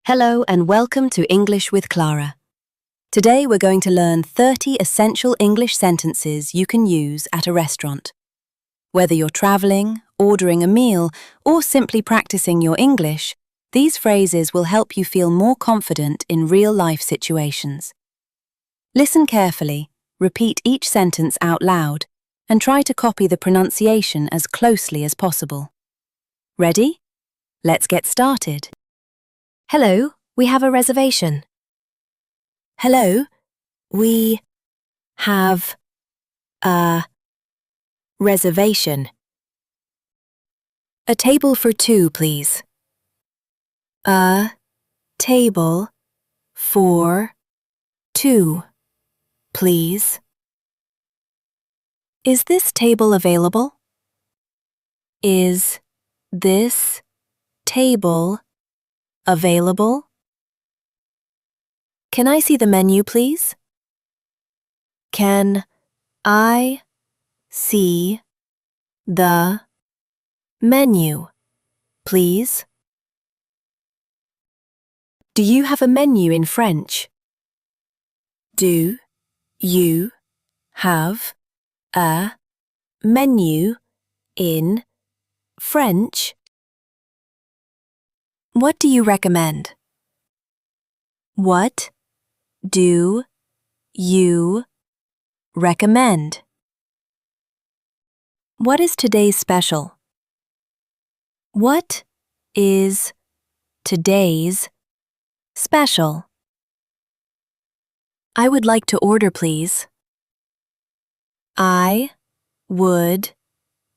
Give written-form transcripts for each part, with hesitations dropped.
Hello and welcome to English with Clara. Today we're going to learn 30 essential English sentences you can use at a restaurant. Whether you're traveling, ordering a meal, or simply practicing your English, these phrases will help you feel more confident in real-life situations. Listen carefully, repeat each sentence out loud, and try to copy the pronunciation as closely as possible. Ready? Let's get started. Hello, we have a reservation. Hello, we have a reservation. A table for two, please. A table for two, please. Is this table available? Is this table available? Can I see the menu, please? Can I see the menu, please? Do you have a menu in French? Do you have a menu in French? What do you recommend? What do you recommend? What is today's special? What is today's special? I would like to order, please. I would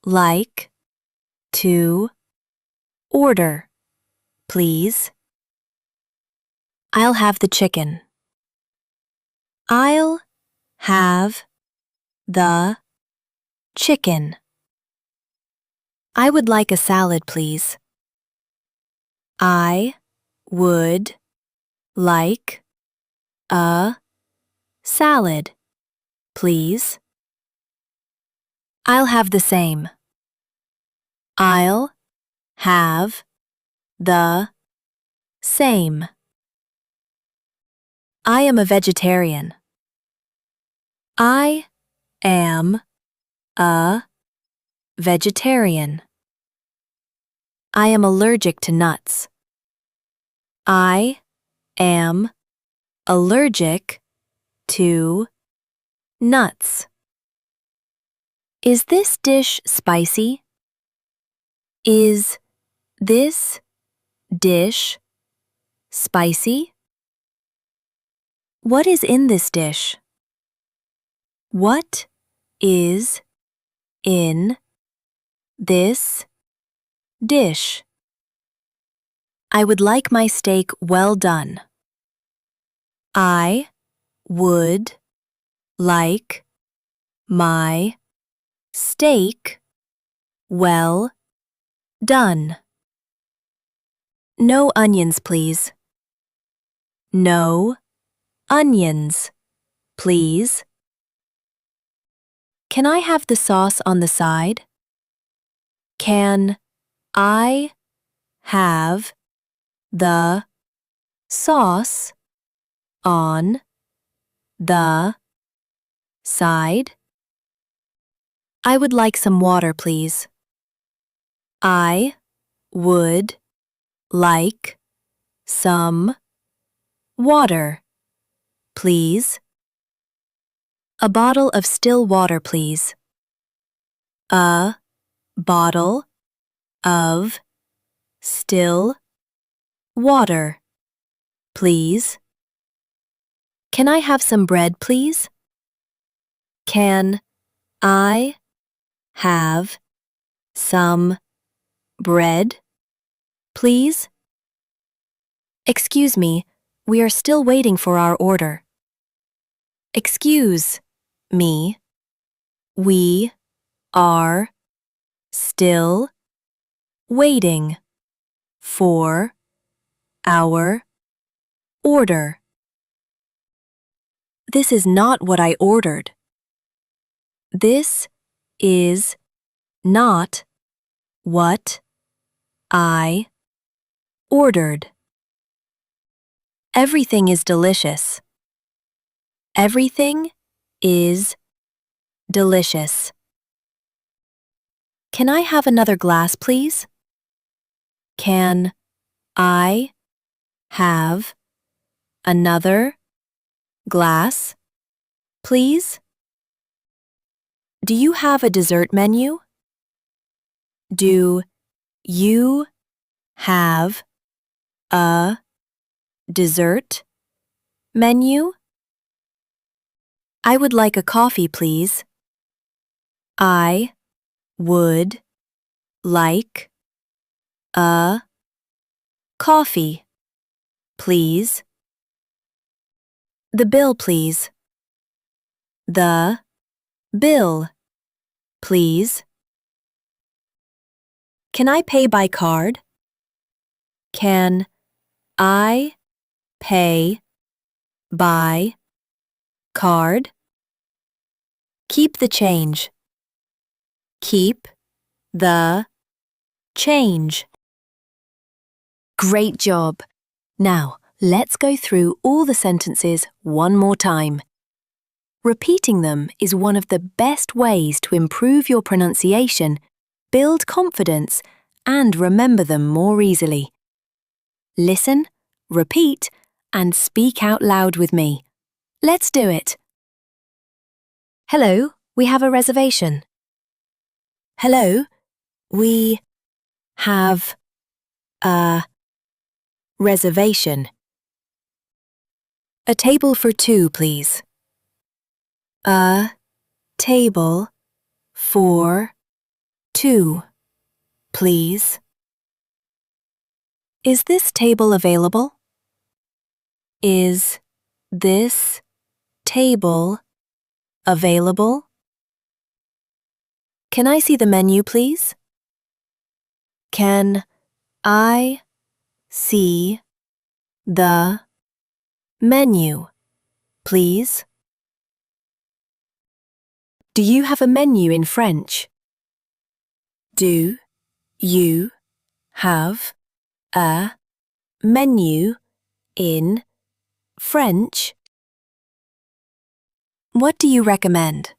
like to order, please. I'll have the chicken. I'll have the chicken. I would like a salad, please. I would like a salad, please. I'll have the same. I'll have the same. I am a vegetarian. I am a vegetarian. I am allergic to nuts. I am allergic to nuts. Is this dish spicy? Is this dish spicy? What is in this dish? What is in this dish? I would like my steak well done. I would like my steak well done. No onions, please. No onions, please. Can I have the sauce on the side? Can I have the sauce on the side? I would like some water, please. I would like some water, please. A bottle of still water, please. A bottle of still water, please. Can I have some bread, please? Can I have some bread, please? Excuse me, we are still waiting for our order. Excuse me, we are still waiting for our order. This is not what I ordered. This is not what I ordered. Everything is delicious. Everything is delicious. Can I have another glass, please? Can I have another glass, please? Do you have a dessert menu? Do you have a dessert menu? I would like a coffee, please. I would like a coffee, please. The bill, please. The bill, please. Can I pay by card? Can I pay by card? Keep the change. Keep the change. Great job. Now, let's go through all the sentences one more time. Repeating them is one of the best ways to improve your pronunciation, build confidence, and remember them more easily. Listen, repeat, and speak out loud with me. Let's do it. Hello, we have a reservation. Hello, we have a reservation. A table for two, please. A table for two, please. Is this table available? Is this table available? Can I see the menu, please? Can I see the menu, please? Do you have a menu in French? Do you have a menu in French? What do you recommend?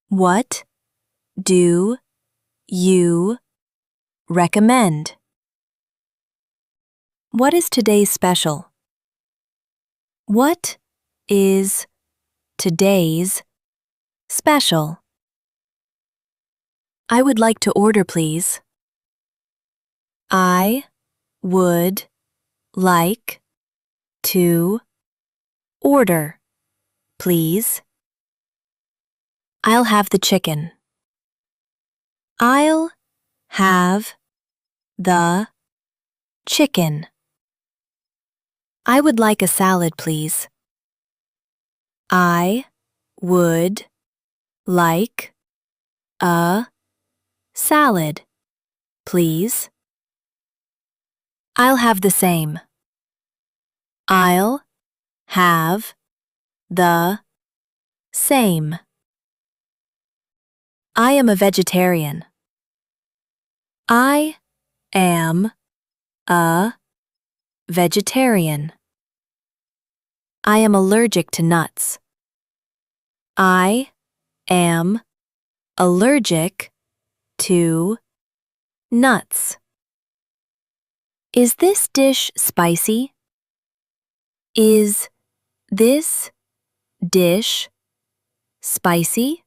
What do you recommend? What is today's special? What is today's special? I would like to order, please. I would like to order, please. I'll have the chicken. I'll have the chicken. I would like a salad, please. I would like a salad, please. I'll have the same. I'll have the same. I am a vegetarian. I am a vegetarian. I am allergic to nuts. I am allergic to nuts. Is this dish spicy? Is this dish spicy?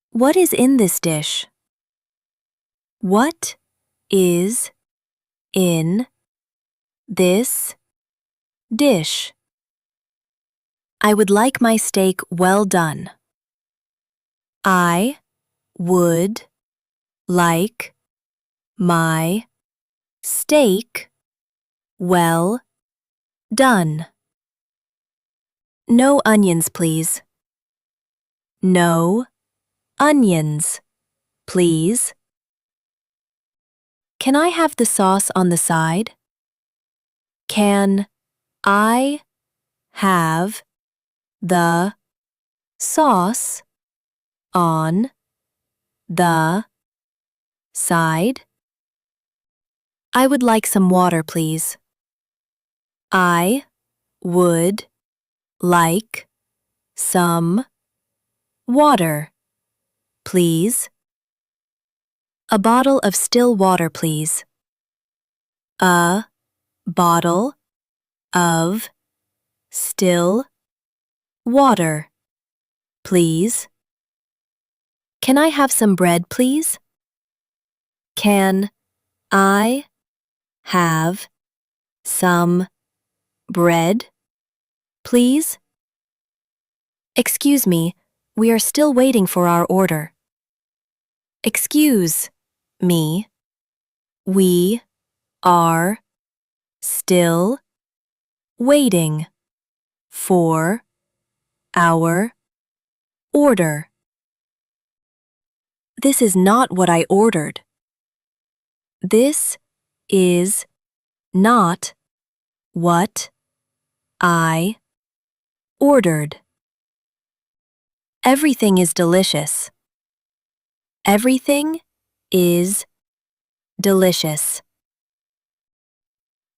What is in this dish? What is in this dish? I would like my steak well done. I would like my steak well done. No onions, please. No onions, please. Can I have the sauce on the side? Can I have the sauce on the side? I would like some water, please. I would like some water, please. A bottle of still water, please. A bottle of still water, please. Can I have some bread, please? Can I have some bread, please? Excuse me, we are still waiting for our order. Excuse me, we are still waiting for our order. This is not what I ordered. This is not what I ordered. Everything is delicious. Everything is delicious.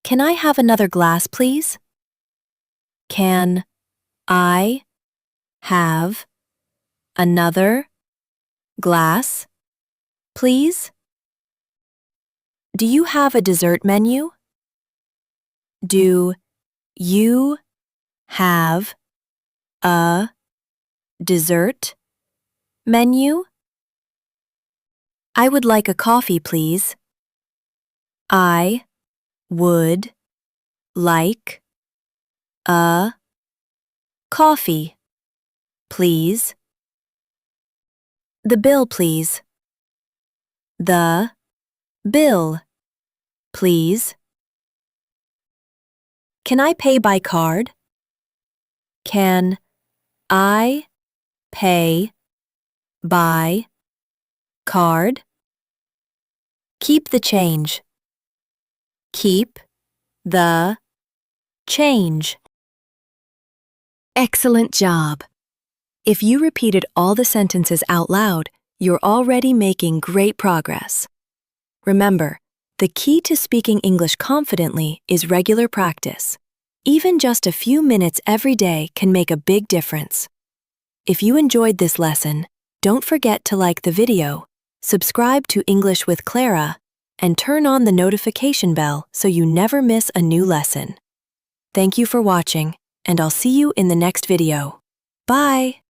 Can I have another glass, please? Can I have another glass, please? Do you have a dessert menu? Do you have a dessert menu? I would like a coffee, please. I would like a coffee, please. The bill, please. The bill, please. Can I pay by card? Can I pay by card? Keep the change. Keep the change. Excellent job. If you repeated all the sentences out loud, you're already making great progress. Remember, the key to speaking English confidently is regular practice. Even just a few minutes every day can make a big difference. If you enjoyed this lesson, don't forget to like the video, subscribe to English with Clara, and turn on the notification bell so you never miss a new lesson. Thank you for watching, and I'll see you in the next video. Bye!